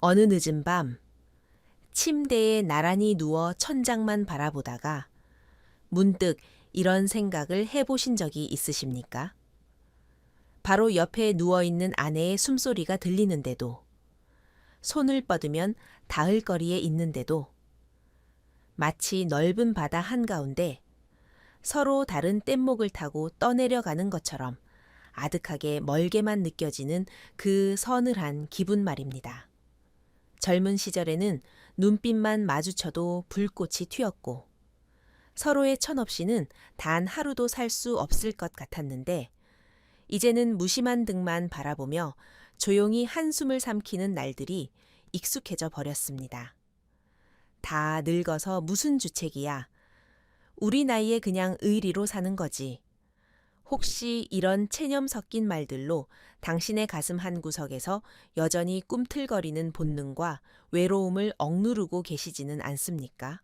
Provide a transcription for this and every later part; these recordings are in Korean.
어느 늦은 밤, 침대에 나란히 누워 천장만 바라보다가 문득 이런 생각을 해보신 적이 있으십니까? 바로 옆에 누워있는 아내의 숨소리가 들리는데도, 손을 뻗으면 닿을 거리에 있는데도, 마치 넓은 바다 한가운데 서로 다른 뗏목을 타고 떠내려가는 것처럼 아득하게 멀게만 느껴지는 그 서늘한 기분 말입니다. 젊은 시절에는 눈빛만 마주쳐도 불꽃이 튀었고 서로의 천없이는 단 하루도 살 수 없을 것 같았는데 이제는 무심한 등만 바라보며 조용히 한숨을 삼키는 날들이 익숙해져 버렸습니다. 다 늙어서 무슨 주책이야. 우리 나이에 그냥 의리로 사는 거지. 혹시 이런 체념 섞인 말들로 당신의 가슴 한구석에서 여전히 꿈틀거리는 본능과 외로움을 억누르고 계시지는 않습니까?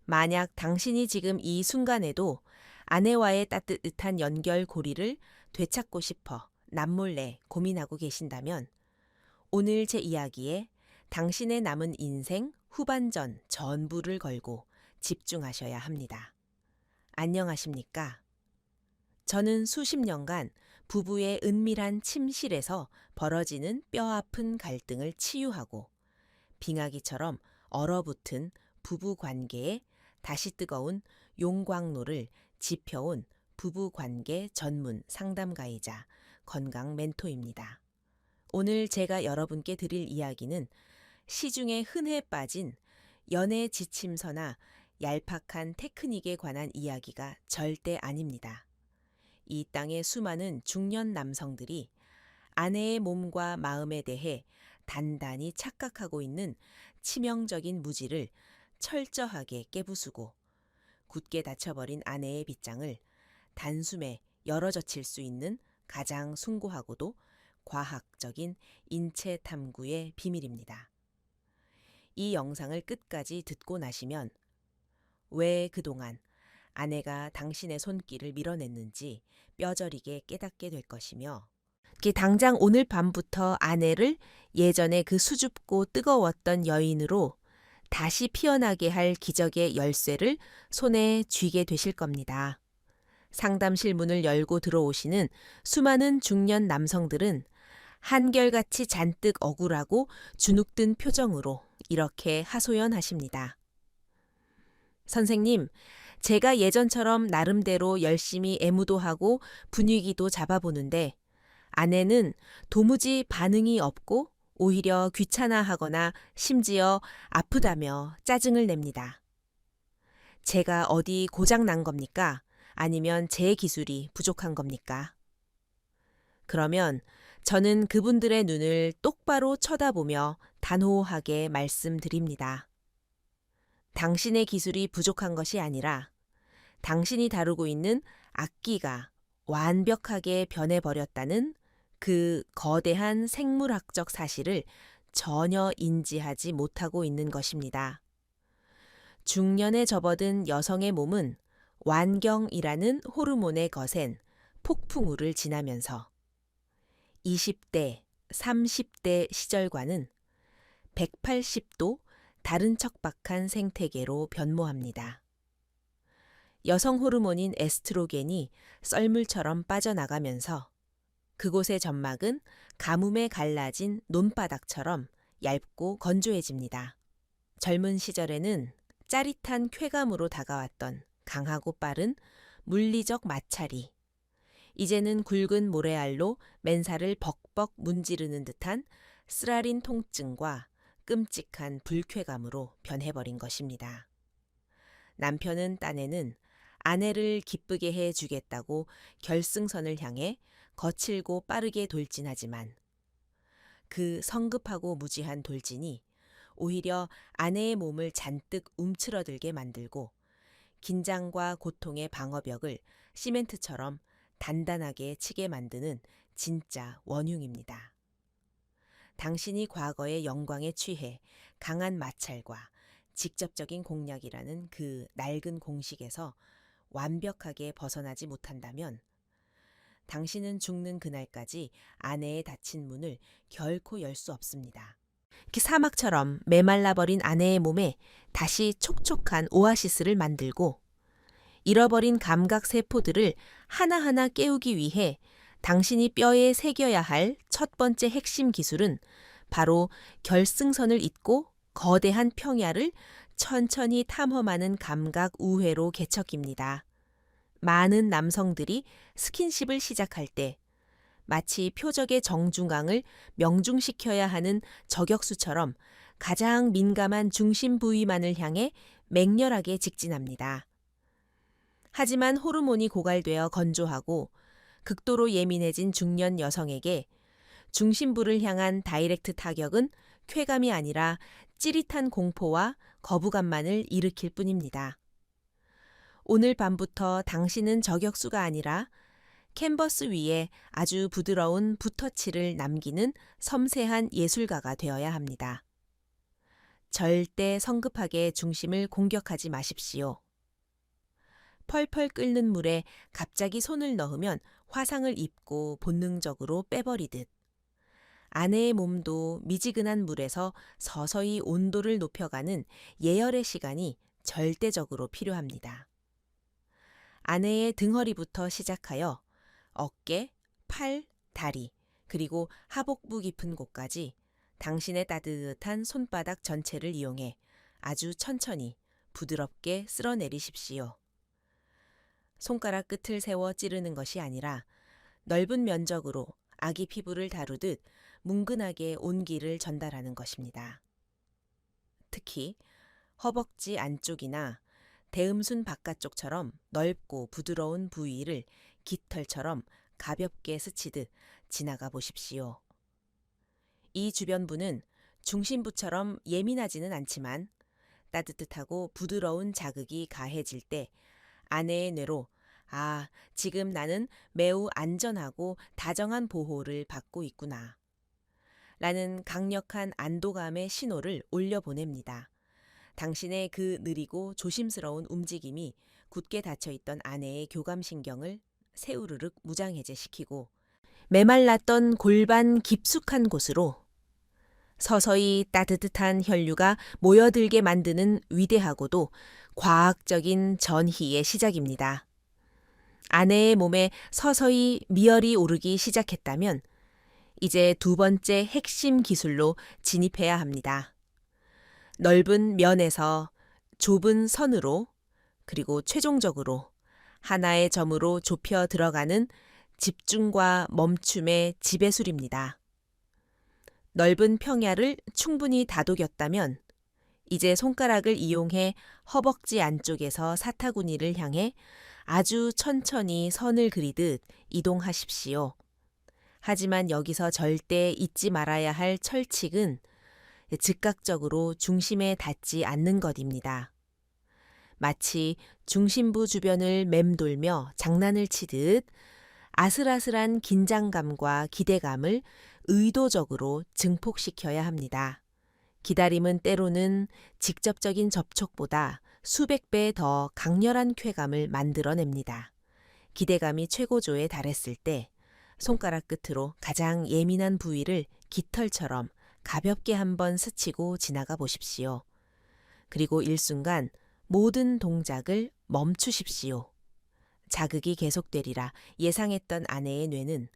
만약 당신이 지금 이 순간에도 아내와의 따뜻한 연결고리를 되찾고 싶어 남몰래 고민하고 계신다면 오늘 제 이야기에 당신의 남은 인생 후반전 전부를 걸고 집중하셔야 합니다. 안녕하십니까? 저는 수십 년간 부부의 은밀한 침실에서 벌어지는 뼈아픈 갈등을 치유하고 빙하기처럼 얼어붙은 부부 관계에 다시 뜨거운 용광로를 지펴온 부부 관계 전문 상담가이자 건강 멘토입니다. 오늘 제가 여러분께 드릴 이야기는 시중에 흔해 빠진 연애 지침서나 얄팍한 테크닉에 관한 이야기가 절대 아닙니다. 이 땅의 수많은 중년 남성들이 아내의 몸과 마음에 대해 단단히 착각하고 있는 치명적인 무지를 철저하게 깨부수고 굳게 닫혀버린 아내의 빗장을 단숨에 열어젖힐 수 있는 가장 숭고하고도 과학적인 인체 탐구의 비밀입니다. 이 영상을 끝까지 듣고 나시면 왜 그동안 아내가 당신의 손길을 밀어냈는지 뼈저리게 깨닫게 될 것이며 당장 오늘 밤부터 아내를 예전의 그 수줍고 뜨거웠던 여인으로 다시 피어나게 할 기적의 열쇠를 손에 쥐게 되실 겁니다. 상담실 문을 열고 들어오시는 수많은 중년 남성들은 한결같이 잔뜩 억울하고 주눅든 표정으로 이렇게 하소연하십니다. 선생님, 제가 예전처럼 나름대로 열심히 애무도 하고 분위기도 잡아보는데 아내는 도무지 반응이 없고 오히려 귀찮아하거나 심지어 아프다며 짜증을 냅니다. 제가 어디 고장 난 겁니까? 아니면 제 기술이 부족한 겁니까? 그러면 저는 그분들의 눈을 똑바로 쳐다보며 단호하게 말씀드립니다. 당신의 기술이 부족한 것이 아니라 당신이 다루고 있는 악기가 완벽하게 변해버렸다는 그 거대한 생물학적 사실을 전혀 인지하지 못하고 있는 것입니다. 중년에 접어든 여성의 몸은 완경이라는 호르몬의 거센 폭풍우를 지나면서 20대, 30대 시절과는 180도 다른 척박한 생태계로 변모합니다. 여성 호르몬인 에스트로겐이 썰물처럼 빠져나가면서 그곳의 점막은 가뭄에 갈라진 논바닥처럼 얇고 건조해집니다. 젊은 시절에는 짜릿한 쾌감으로 다가왔던 강하고 빠른 물리적 마찰이 이제는 굵은 모래알로 맨살을 벅벅 문지르는 듯한 쓰라린 통증과 끔찍한 불쾌감으로 변해버린 것입니다. 남편은 딴에는 아내를 기쁘게 해주겠다고 결승선을 향해 거칠고 빠르게 돌진하지만 그 성급하고 무지한 돌진이 오히려 아내의 몸을 잔뜩 움츠러들게 만들고 긴장과 고통의 방어벽을 시멘트처럼 단단하게 치게 만드는 진짜 원흉입니다. 당신이 과거의 영광에 취해 강한 마찰과 직접적인 공략이라는 그 낡은 공식에서 완벽하게 벗어나지 못한다면 당신은 죽는 그날까지 아내의 닫힌 문을 결코 열 수 없습니다. 사막처럼 메말라버린 아내의 몸에 다시 촉촉한 오아시스를 만들고 잃어버린 감각 세포들을 하나하나 깨우기 위해 당신이 뼈에 새겨야 할 첫 번째 핵심 기술은 바로 결승선을 잇고 거대한 평야를 천천히 탐험하는 감각 우회로 개척입니다. 많은 남성들이 스킨십을 시작할 때 마치 표적의 정중앙을 명중시켜야 하는 저격수처럼 가장 민감한 중심 부위만을 향해 맹렬하게 직진합니다. 하지만 호르몬이 고갈되어 건조하고 극도로 예민해진 중년 여성에게 중심부를 향한 다이렉트 타격은 쾌감이 아니라 찌릿한 공포와 거부감만을 일으킬 뿐입니다. 오늘 밤부터 당신은 저격수가 아니라 캔버스 위에 아주 부드러운 붓터치를 남기는 섬세한 예술가가 되어야 합니다. 절대 성급하게 중심을 공격하지 마십시오. 펄펄 끓는 물에 갑자기 손을 넣으면 화상을 입고 본능적으로 빼버리듯 아내의 몸도 미지근한 물에서 서서히 온도를 높여가는 예열의 시간이 절대적으로 필요합니다. 아내의 등허리부터 시작하여 어깨, 팔, 다리, 그리고 하복부 깊은 곳까지 당신의 따뜻한 손바닥 전체를 이용해 아주 천천히 부드럽게 쓸어내리십시오. 손가락 끝을 세워 찌르는 것이 아니라 넓은 면적으로 아기 피부를 다루듯 뭉근하게 온기를 전달하는 것입니다. 특히 허벅지 안쪽이나 대음순 바깥쪽처럼 넓고 부드러운 부위를 깃털처럼 가볍게 스치듯 지나가 보십시오. 이 주변부는 중심부처럼 예민하지는 않지만 따뜻하고 부드러운 자극이 가해질 때 아내의 뇌로 아, 지금 나는 매우 안전하고 다정한 보호를 받고 있구나. 라는 강력한 안도감의 신호를 올려보냅니다. 당신의 그 느리고 조심스러운 움직임이 굳게 닫혀있던 아내의 교감신경을 세우르륵 무장해제시키고 메말랐던 골반 깊숙한 곳으로 서서히 따뜻한 혈류가 모여들게 만드는 위대하고도 과학적인 전희의 시작입니다. 아내의 몸에 서서히 미열이 오르기 시작했다면 이제 두 번째 핵심 기술로 진입해야 합니다. 넓은 면에서 좁은 선으로 그리고 최종적으로 하나의 점으로 좁혀 들어가는 집중과 멈춤의 지배술입니다. 넓은 평야를 충분히 다독였다면 이제 손가락을 이용해 허벅지 안쪽에서 사타구니를 향해 아주 천천히 선을 그리듯 이동하십시오. 하지만 여기서 절대 잊지 말아야 할 철칙은 즉각적으로 중심에 닿지 않는 것입니다. 마치 중심부 주변을 맴돌며 장난을 치듯 아슬아슬한 긴장감과 기대감을 의도적으로 증폭시켜야 합니다. 기다림은 때로는 직접적인 접촉보다 수백 배 더 강렬한 쾌감을 만들어냅니다. 기대감이 최고조에 달했을 때 손가락 끝으로 가장 예민한 부위를 깃털처럼 가볍게 한번 스치고 지나가 보십시오. 그리고 일순간 모든 동작을 멈추십시오. 자극이 계속되리라 예상했던 아내의 뇌는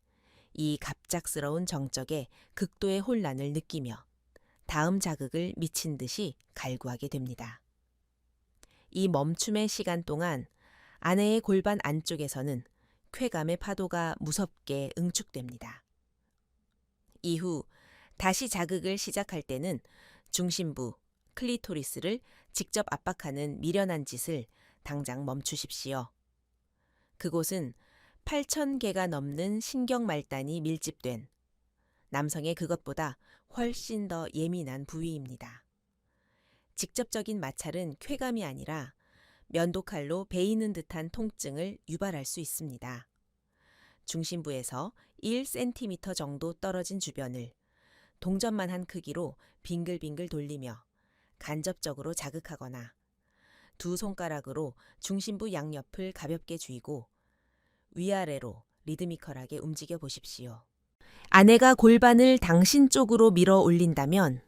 이 갑작스러운 정적에 극도의 혼란을 느끼며 다음 자극을 미친 듯이 갈구하게 됩니다. 이 멈춤의 시간 동안 아내의 골반 안쪽에서는 쾌감의 파도가 무섭게 응축됩니다. 이후 다시 자극을 시작할 때는 중심부, 클리토리스를 직접 압박하는 미련한 짓을 당장 멈추십시오. 그곳은 8,000개가 넘는 신경말단이 밀집된 남성의 그것보다 훨씬 더 예민한 부위입니다. 직접적인 마찰은 쾌감이 아니라 면도칼로 베이는 듯한 통증을 유발할 수 있습니다. 중심부에서 1cm 정도 떨어진 주변을 동전만한 크기로 빙글빙글 돌리며 간접적으로 자극하거나 두 손가락으로 중심부 양옆을 가볍게 쥐고 위아래로 리드미컬하게 움직여 보십시오. 아내가 골반을 당신 쪽으로 밀어 올린다면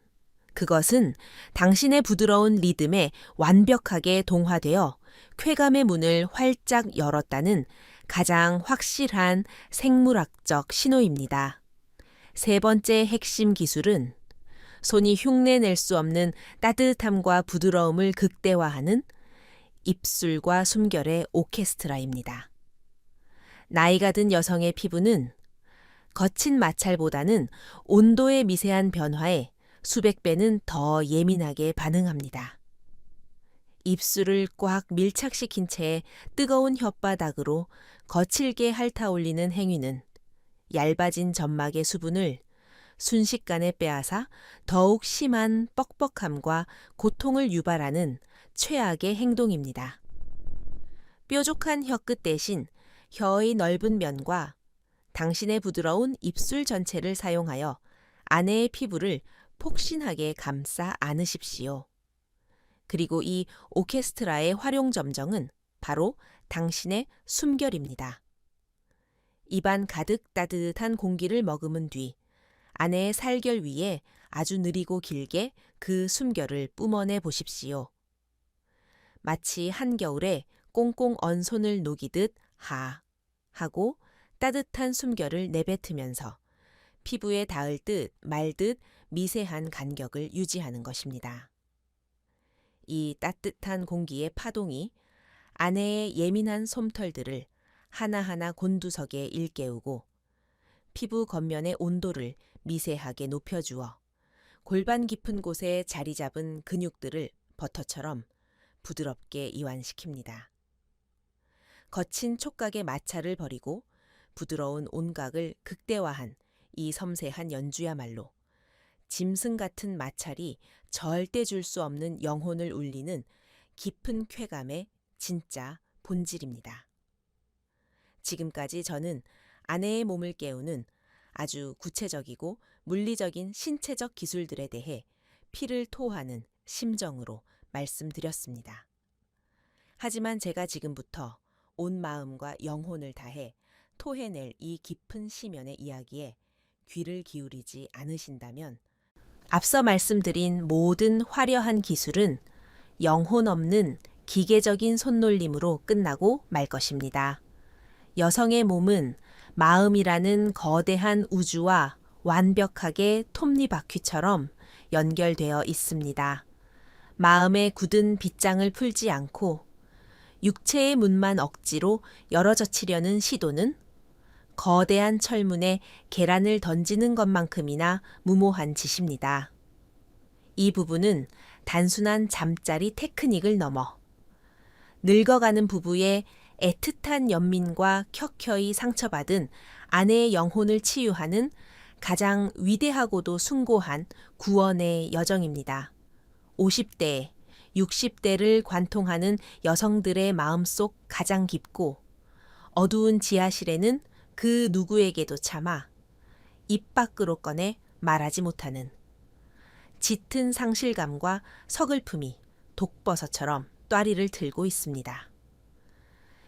그것은 당신의 부드러운 리듬에 완벽하게 동화되어 쾌감의 문을 활짝 열었다는 가장 확실한 생물학적 신호입니다. 세 번째 핵심 기술은 손이 흉내낼 수 없는 따뜻함과 부드러움을 극대화하는 입술과 숨결의 오케스트라입니다. 나이가 든 여성의 피부는 거친 마찰보다는 온도의 미세한 변화에 수백 배는 더 예민하게 반응합니다. 입술을 꽉 밀착시킨 채 뜨거운 혓바닥으로 거칠게 핥아올리는 행위는 얇아진 점막의 수분을 순식간에 빼앗아 더욱 심한 뻑뻑함과 고통을 유발하는 최악의 행동입니다. 뾰족한 혀끝 대신 혀의 넓은 면과 당신의 부드러운 입술 전체를 사용하여 아내의 피부를 폭신하게 감싸 안으십시오. 그리고 이 오케스트라의 활용 점정은 바로 당신의 숨결입니다. 입안 가득 따뜻한 공기를 머금은 뒤 아내의 살결 위에 아주 느리고 길게 그 숨결을 뿜어내 보십시오. 마치 한겨울에 꽁꽁 언 손을 녹이듯 하 하고 따뜻한 숨결을 내뱉으면서 피부에 닿을 듯 말 듯 미세한 간격을 유지하는 것입니다. 이 따뜻한 공기의 파동이 아내의 예민한 솜털들을 하나하나 곤두서게 일깨우고 피부 겉면의 온도를 미세하게 높여주어 골반 깊은 곳에 자리 잡은 근육들을 버터처럼 부드럽게 이완시킵니다. 거친 촉각의 마찰을 버리고 부드러운 온각을 극대화한 이 섬세한 연주야말로 짐승 같은 마찰이 절대 줄 수 없는 영혼을 울리는 깊은 쾌감의 진짜 본질입니다. 지금까지 저는 아내의 몸을 깨우는 아주 구체적이고 물리적인 신체적 기술들에 대해 피를 토하는 심정으로 말씀드렸습니다. 하지만 제가 지금부터 온 마음과 영혼을 다해 토해낼 이 깊은 시면의 이야기에 귀를 기울이지 않으신다면 앞서 말씀드린 모든 화려한 기술은 영혼 없는 기계적인 손놀림으로 끝나고 말 것입니다. 여성의 몸은 마음이라는 거대한 우주와 완벽하게 톱니바퀴처럼 연결되어 있습니다. 마음의 굳은 빗장을 풀지 않고 육체의 문만 억지로 열어젖히려는 시도는 거대한 철문에 계란을 던지는 것만큼이나 무모한 짓입니다. 이 부분은 단순한 잠자리 테크닉을 넘어 늙어가는 부부의 애틋한 연민과 켜켜이 상처받은 아내의 영혼을 치유하는 가장 위대하고도 숭고한 구원의 여정입니다. 50대, 60대를 관통하는 여성들의 마음속 가장 깊고 어두운 지하실에는 그 누구에게도 차마 입 밖으로 꺼내 말하지 못하는 짙은 상실감과 서글픔이 독버섯처럼 똬리를 틀고 있습니다.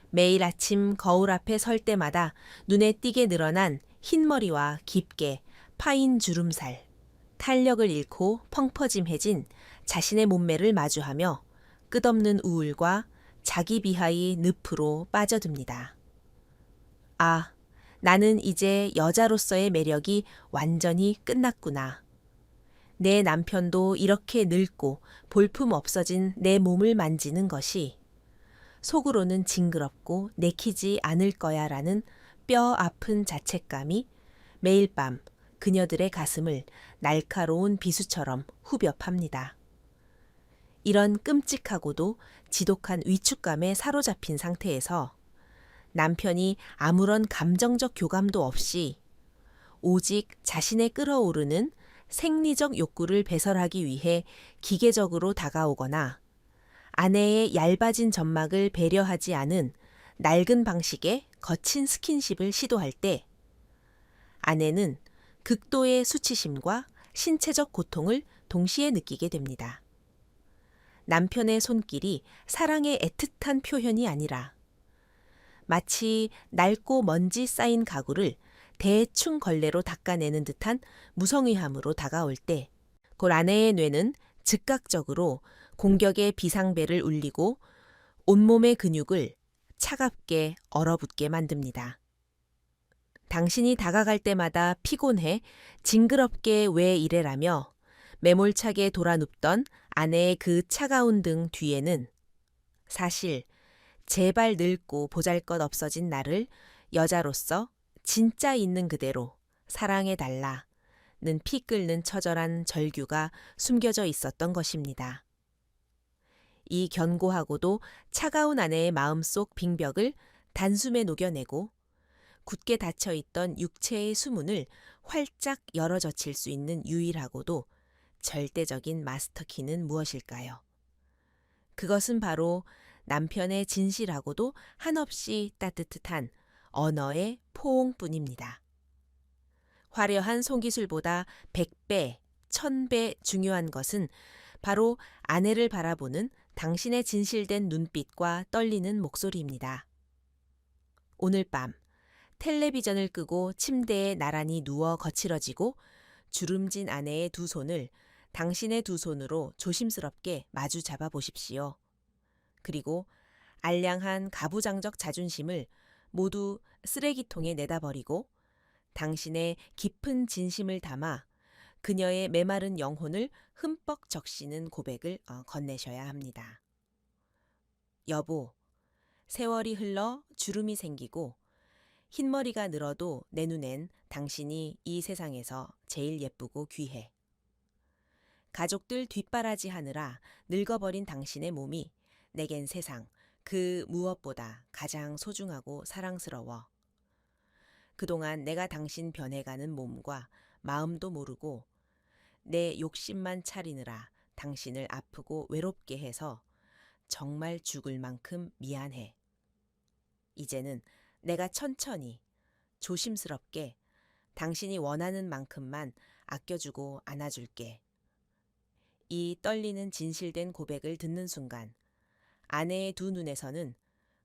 매일 아침 거울 앞에 설 때마다 눈에 띄게 늘어난 흰머리와 깊게 파인 주름살, 탄력을 잃고 펑퍼짐해진 자신의 몸매를 마주하며 끝없는 우울과 자기 비하의 늪으로 빠져듭니다. 아, 나는 이제 여자로서의 매력이 완전히 끝났구나. 내 남편도 이렇게 늙고 볼품 없어진 내 몸을 만지는 것이 속으로는 징그럽고 내키지 않을 거야 라는 뼈 아픈 자책감이 매일 밤 그녀들의 가슴을 날카로운 비수처럼 후벼 팝니다. 이런 끔찍하고도 지독한 위축감에 사로잡힌 상태에서 남편이 아무런 감정적 교감도 없이 오직 자신의 끓어오르는 생리적 욕구를 배설하기 위해 기계적으로 다가오거나 아내의 얇아진 점막을 배려하지 않은 낡은 방식의 거친 스킨십을 시도할 때 아내는 극도의 수치심과 신체적 고통을 동시에 느끼게 됩니다. 남편의 손길이 사랑의 애틋한 표현이 아니라 마치 낡고 먼지 쌓인 가구를 대충 걸레로 닦아내는 듯한 무성의함으로 다가올 때 곧 아내의 뇌는 즉각적으로 공격의 비상벨을 울리고 온몸의 근육을 차갑게 얼어붙게 만듭니다. 당신이 다가갈 때마다 피곤해 징그럽게 왜 이래라며 매몰차게 돌아눕던 아내의 그 차가운 등 뒤에는 사실 제발 늙고 보잘것없어진 나를 여자로서 진짜 있는 그대로 사랑해달라는 피 끓는 처절한 절규가 숨겨져 있었던 것입니다. 이 견고하고도 차가운 아내의 마음속 빙벽을 단숨에 녹여내고 굳게 닫혀있던 육체의 수문을 활짝 열어젖힐 수 있는 유일하고도 절대적인 마스터키는 무엇일까요? 그것은 바로 남편의 진실하고도 한없이 따뜻한 언어의 포옹뿐입니다. 화려한 손기술보다 100배, 1000배 중요한 것은 바로 아내를 바라보는 당신의 진실된 눈빛과 떨리는 목소리입니다. 오늘 밤 텔레비전을 끄고 침대에 나란히 누워 거칠어지고 주름진 아내의 두 손을 당신의 두 손으로 조심스럽게 마주 잡아 보십시오. 그리고 알량한 가부장적 자존심을 모두 쓰레기통에 내다버리고 당신의 깊은 진심을 담아 그녀의 메마른 영혼을 흠뻑 적시는 고백을 건네셔야 합니다. 여보, 세월이 흘러 주름이 생기고 흰머리가 늘어도 내 눈엔 당신이 이 세상에서 제일 예쁘고 귀해. 가족들 뒷바라지 하느라 늙어버린 당신의 몸이 내겐 세상 그 무엇보다 가장 소중하고 사랑스러워. 그동안 내가 당신 변해가는 몸과 마음도 모르고 내 욕심만 차리느라 당신을 아프고 외롭게 해서 정말 죽을 만큼 미안해. 이제는 내가 천천히 조심스럽게 당신이 원하는 만큼만 아껴주고 안아줄게. 이 떨리는 진실된 고백을 듣는 순간 아내의 두 눈에서는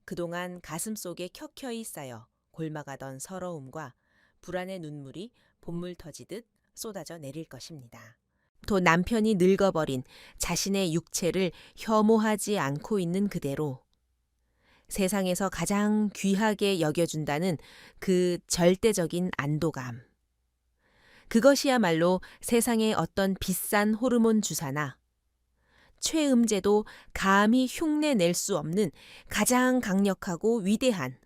그동안 가슴속에 켜켜이 쌓여 골마가던 서러움과 불안의 눈물이 봇물 터지듯 쏟아져 내릴 것입니다. 또 남편이 늙어버린 자신의 육체를 혐오하지 않고 있는 그대로 세상에서 가장 귀하게 여겨준다는 그 절대적인 안도감. 그것이야말로 세상의 어떤 비싼 호르몬 주사나 최음제도 감히 흉내낼 수 없는 가장 강력하고 위대한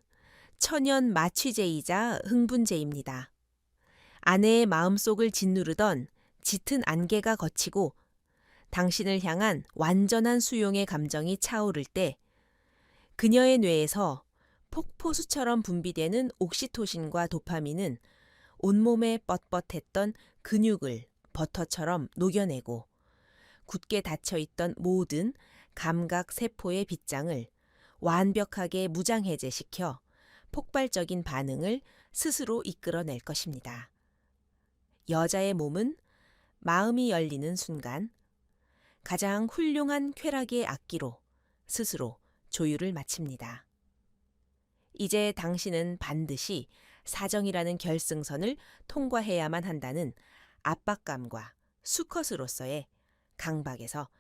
천연 마취제이자 흥분제입니다. 아내의 마음속을 짓누르던 짙은 안개가 걷히고 당신을 향한 완전한 수용의 감정이 차오를 때 그녀의 뇌에서 폭포수처럼 분비되는 옥시토신과 도파민은 온몸에 뻣뻣했던 근육을 버터처럼 녹여내고 굳게 닫혀있던 모든 감각 세포의 빗장을 완벽하게 무장해제시켜 폭발적인 반응을 스스로 이끌어낼 것입니다. 여자의 몸은 마음이 열리는 순간 가장 훌륭한 쾌락의 악기로 스스로 조율을 마칩니다. 이제 당신은 반드시 사정이라는 결승선을 통과해야만 한다는 압박감과 수컷으로서의 강박에서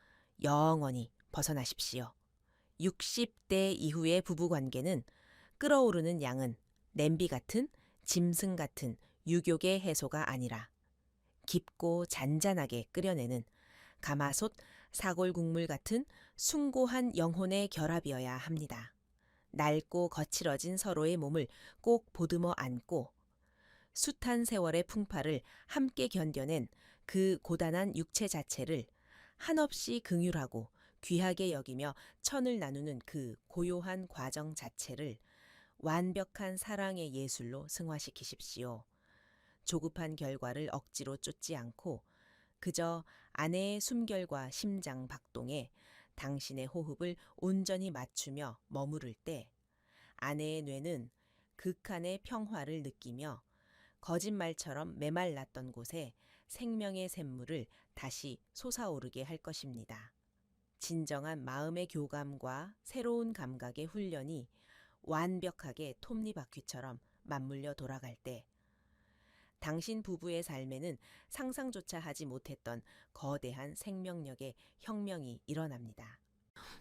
영원히 벗어나십시오. 60대 이후의 부부관계는 끓어오르는 양은 냄비 같은 짐승 같은 유욕의 해소가 아니라 깊고 잔잔하게 끓여내는 가마솥 사골국물 같은 숭고한 영혼의 결합이어야 합니다. 낡고 거칠어진 서로의 몸을 꼭 보듬어 안고 숱한 세월의 풍파를 함께 견뎌낸 그 고단한 육체 자체를 한없이 긍휼하고 귀하게 여기며 천을 나누는 그 고요한 과정 자체를 완벽한 사랑의 예술로 승화시키십시오. 조급한 결과를 억지로 쫓지 않고 그저 아내의 숨결과 심장 박동에 당신의 호흡을 온전히 맞추며 머무를 때 아내의 뇌는 극한의 평화를 느끼며 거짓말처럼 메말랐던 곳에 생명의 샘물을 다시 솟아오르게 할 것입니다. 진정한 마음의 교감과 새로운 감각의 훈련이 완벽하게 톱니바퀴처럼 맞물려 돌아갈 때 당신 부부의 삶에는 상상조차 하지 못했던 거대한 생명력의 혁명이 일어납니다.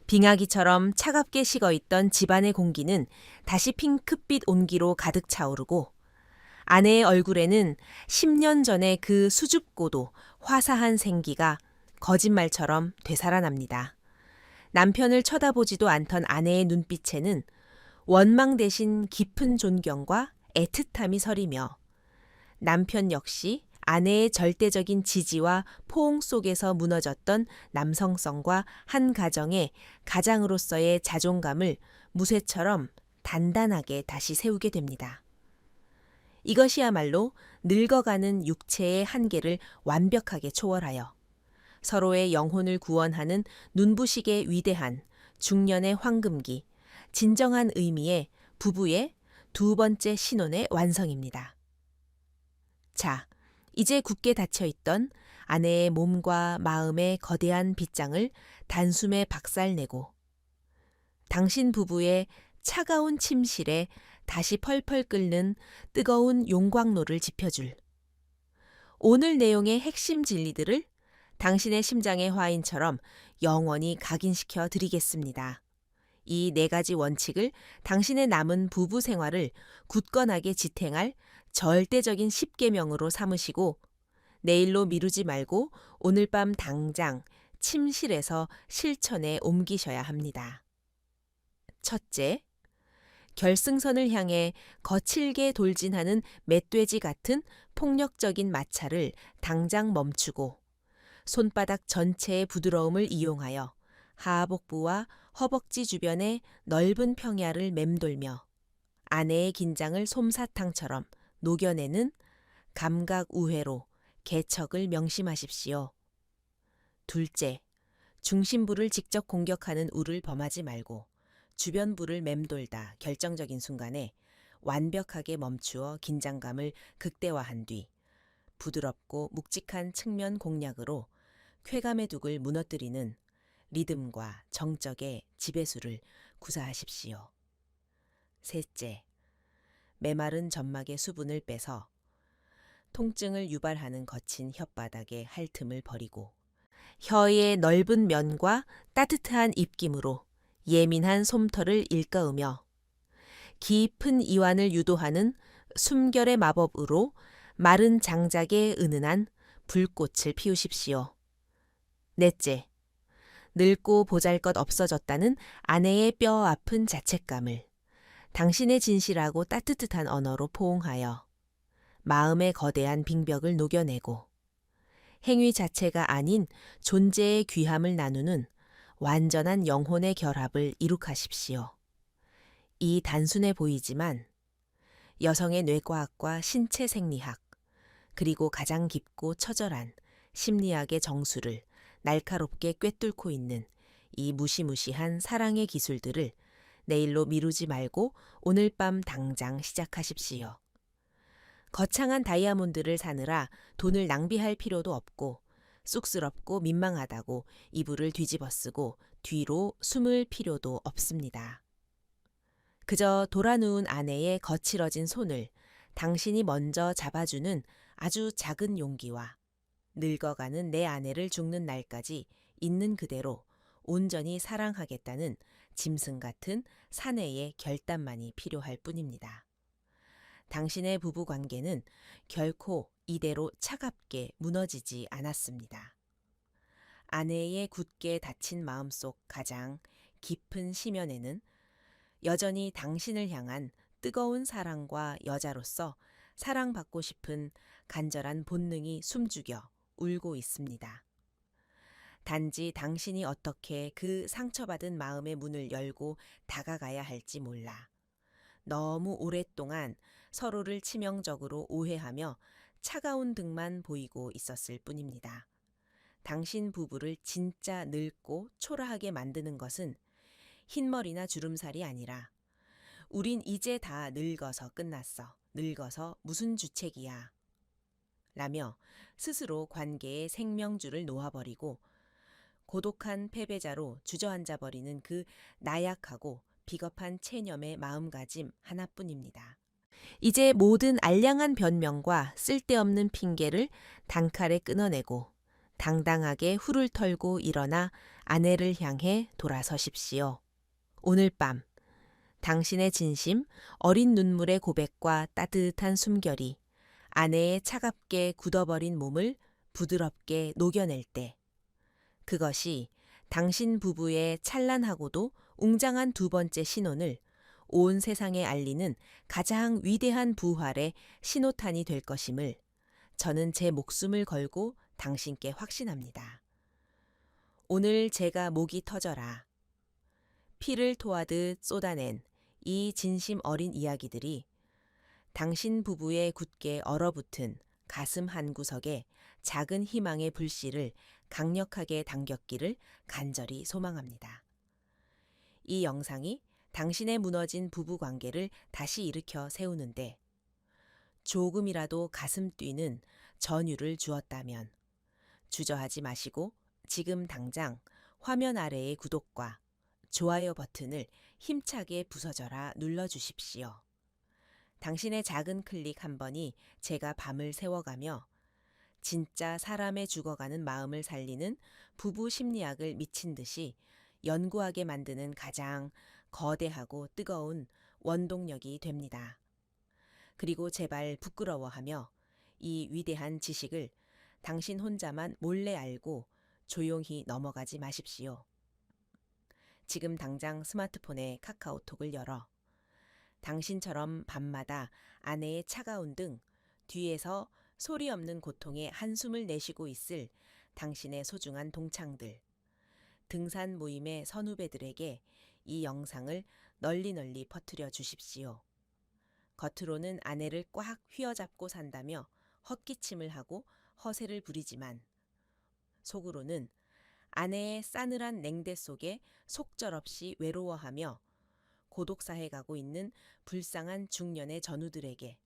빙하기처럼 차갑게 식어있던 집안의 공기는 다시 핑크빛 온기로 가득 차오르고 아내의 얼굴에는 10년 전의 그 수줍고도 화사한 생기가 거짓말처럼 되살아납니다. 남편을 쳐다보지도 않던 아내의 눈빛에는 원망 대신 깊은 존경과 애틋함이 서리며 남편 역시 아내의 절대적인 지지와 포옹 속에서 무너졌던 남성성과 한 가정의 가장으로서의 자존감을 무쇠처럼 단단하게 다시 세우게 됩니다. 이것이야말로 늙어가는 육체의 한계를 완벽하게 초월하여 서로의 영혼을 구원하는 눈부시게 위대한 중년의 황금기, 진정한 의미의 부부의 두 번째 신혼의 완성입니다. 자, 이제 굳게 닫혀있던 아내의 몸과 마음의 거대한 빗장을 단숨에 박살내고 당신 부부의 차가운 침실에 다시 펄펄 끓는 뜨거운 용광로를 지펴줄 오늘 내용의 핵심 진리들을 당신의 심장의 화인처럼 영원히 각인시켜 드리겠습니다. 이 4가지 원칙을 당신의 남은 부부 생활을 굳건하게 지탱할 절대적인 10계명으로 삼으시고 내일로 미루지 말고 오늘 밤 당장 침실에서 실천에 옮기셔야 합니다. 첫째, 결승선을 향해 거칠게 돌진하는 멧돼지 같은 폭력적인 마찰을 당장 멈추고 손바닥 전체의 부드러움을 이용하여 하복부와 허벅지 주변의 넓은 평야를 맴돌며 아내의 긴장을 솜사탕처럼 녹여내는 감각 우회로 개척을 명심하십시오. 둘째, 중심부를 직접 공격하는 우를 범하지 말고 주변부를 맴돌다 결정적인 순간에 완벽하게 멈추어 긴장감을 극대화한 뒤 부드럽고 묵직한 측면 공략으로 쾌감의 둑을 무너뜨리는 리듬과 정적의 지배수를 구사하십시오. 셋째, 메마른 점막의 수분을 빼서 통증을 유발하는 거친 혓바닥의 핥음을 버리고 혀의 넓은 면과 따뜻한 입김으로 예민한 솜털을 일까으며 깊은 이완을 유도하는 숨결의 마법으로 마른 장작에 은은한 불꽃을 피우십시오. 넷째, 늙고 보잘것 없어졌다는 아내의 뼈 아픈 자책감을 당신의 진실하고 따뜻한 언어로 포옹하여 마음의 거대한 빙벽을 녹여내고 행위 자체가 아닌 존재의 귀함을 나누는 완전한 영혼의 결합을 이룩하십시오. 이 단순해 보이지만 여성의 뇌과학과 신체 생리학, 그리고 가장 깊고 처절한 심리학의 정수를 날카롭게 꿰뚫고 있는 이 무시무시한 사랑의 기술들을 내일로 미루지 말고 오늘 밤 당장 시작하십시오. 거창한 다이아몬드를 사느라 돈을 낭비할 필요도 없고 쑥스럽고 민망하다고 이불을 뒤집어쓰고 뒤로 숨을 필요도 없습니다. 그저 돌아누운 아내의 거칠어진 손을 당신이 먼저 잡아주는 아주 작은 용기와 늙어가는 내 아내를 죽는 날까지 있는 그대로 온전히 사랑하겠다는 짐승 같은 사내의 결단만이 필요할 뿐입니다. 당신의 부부 관계는 결코 이대로 차갑게 무너지지 않았습니다. 아내의 굳게 닫힌 마음속 가장 깊은 심연에는 여전히 당신을 향한 뜨거운 사랑과 여자로서 사랑받고 싶은 간절한 본능이 숨죽여 울고 있습니다. 단지 당신이 어떻게 그 상처받은 마음의 문을 열고 다가가야 할지 몰라 너무 오랫동안 서로를 치명적으로 오해하며 차가운 등만 보이고 있었을 뿐입니다. 당신 부부를 진짜 늙고 초라하게 만드는 것은 흰머리나 주름살이 아니라 우린 이제 다 늙어서 끝났어. 늙어서 무슨 주책이야. 라며 스스로 관계의 생명줄을 놓아버리고 고독한 패배자로 주저앉아버리는 그 나약하고 비겁한 체념의 마음가짐 하나뿐입니다. 이제 모든 알량한 변명과 쓸데없는 핑계를 단칼에 끊어내고 당당하게 훌을 털고 일어나 아내를 향해 돌아서십시오. 오늘 밤 당신의 진심, 어린 눈물의 고백과 따뜻한 숨결이 아내의 차갑게 굳어버린 몸을 부드럽게 녹여낼 때, 그것이 당신 부부의 찬란하고도 웅장한 두 번째 신혼을 온 세상에 알리는 가장 위대한 부활의 신호탄이 될 것임을 저는 제 목숨을 걸고 당신께 확신합니다. 오늘 제가 목이 터져라. 피를 토하듯 쏟아낸 이 진심 어린 이야기들이 당신 부부의 굳게 얼어붙은 가슴 한구석에 작은 희망의 불씨를 강력하게 당겼기를 간절히 소망합니다. 이 영상이 당신의 무너진 부부 관계를 다시 일으켜 세우는데 조금이라도 가슴 뛰는 전율을 주었다면 주저하지 마시고 지금 당장 화면 아래의 구독과 좋아요 버튼을 힘차게 부서져라 눌러주십시오. 당신의 작은 클릭 한 번이 제가 밤을 새워가며 진짜 사람의 죽어가는 마음을 살리는 부부 심리학을 미친 듯이 연구하게 만드는 가장 거대하고 뜨거운 원동력이 됩니다. 그리고 제발 부끄러워하며 이 위대한 지식을 당신 혼자만 몰래 알고 조용히 넘어가지 마십시오. 지금 당장 스마트폰에 카카오톡을 열어 당신처럼 밤마다 아내의 차가운 등 뒤에서 소리 없는 고통에 한숨을 내쉬고 있을 당신의 소중한 동창들, 등산 모임의 선후배들에게 이 영상을 널리 퍼뜨려 주십시오. 겉으로는 아내를 꽉 휘어잡고 산다며 헛기침을 하고 허세를 부리지만 속으로는 아내의 싸늘한 냉대 속에 속절없이 외로워하며 고독사해 가고 있는 불쌍한 중년의 전우들에게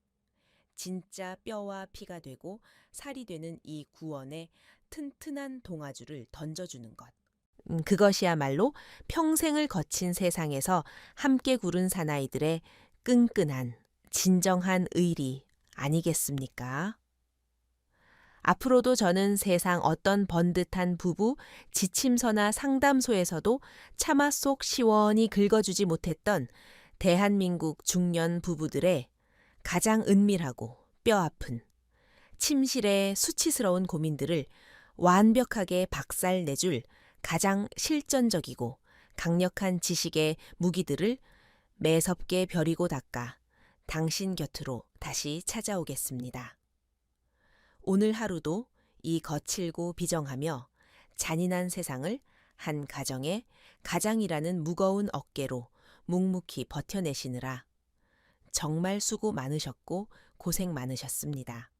진짜 뼈와 피가 되고 살이 되는 이 구원의 튼튼한 동아줄을 던져주는 것. 그것이야말로 평생을 거친 세상에서 함께 구른 사나이들의 끈끈한 진정한 의리 아니겠습니까? 앞으로도 저는 세상 어떤 번듯한 부부 지침서나 상담소에서도 차마 속 시원히 긁어주지 못했던 대한민국 중년 부부들의 가장 은밀하고 뼈아픈 침실의 수치스러운 고민들을 완벽하게 박살내줄 가장 실전적이고 강력한 지식의 무기들을 매섭게 벼리고 닦아 당신 곁으로 다시 찾아오겠습니다. 오늘 하루도 이 거칠고 비정하며 잔인한 세상을 한 가정의 가장이라는 무거운 어깨로 묵묵히 버텨내시느라 정말 수고 많으셨고 고생 많으셨습니다.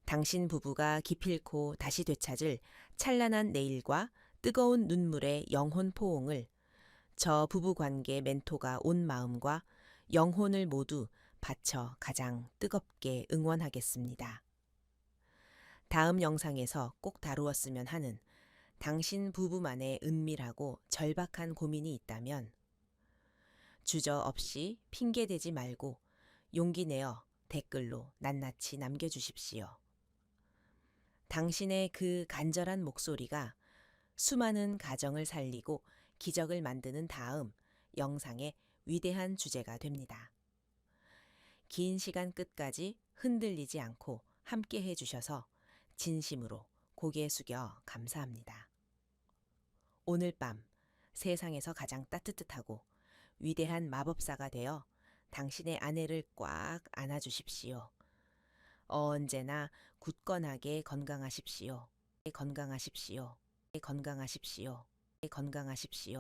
당신 부부가 기필코 다시 되찾을 찬란한 내일과 뜨거운 눈물의 영혼 포옹을 저 부부관계 멘토가 온 마음과 영혼을 모두 바쳐 가장 뜨겁게 응원하겠습니다. 다음 영상에서 꼭 다루었으면 하는 당신 부부만의 은밀하고 절박한 고민이 있다면 주저없이 핑계대지 말고 용기 내어 댓글로 낱낱이 남겨주십시오. 당신의 그 간절한 목소리가 수많은 가정을 살리고 기적을 만드는 다음 영상의 위대한 주제가 됩니다. 긴 시간 끝까지 흔들리지 않고 함께 해주셔서 진심으로 고개 숙여 감사합니다. 오늘 밤 세상에서 가장 따뜻하고 위대한 마법사가 되어 당신의 아내를 꽉 안아주십시오. 언제나 굳건하게 건강하십시오. 건강하십시오. 건강하십시오. 건강하십시오.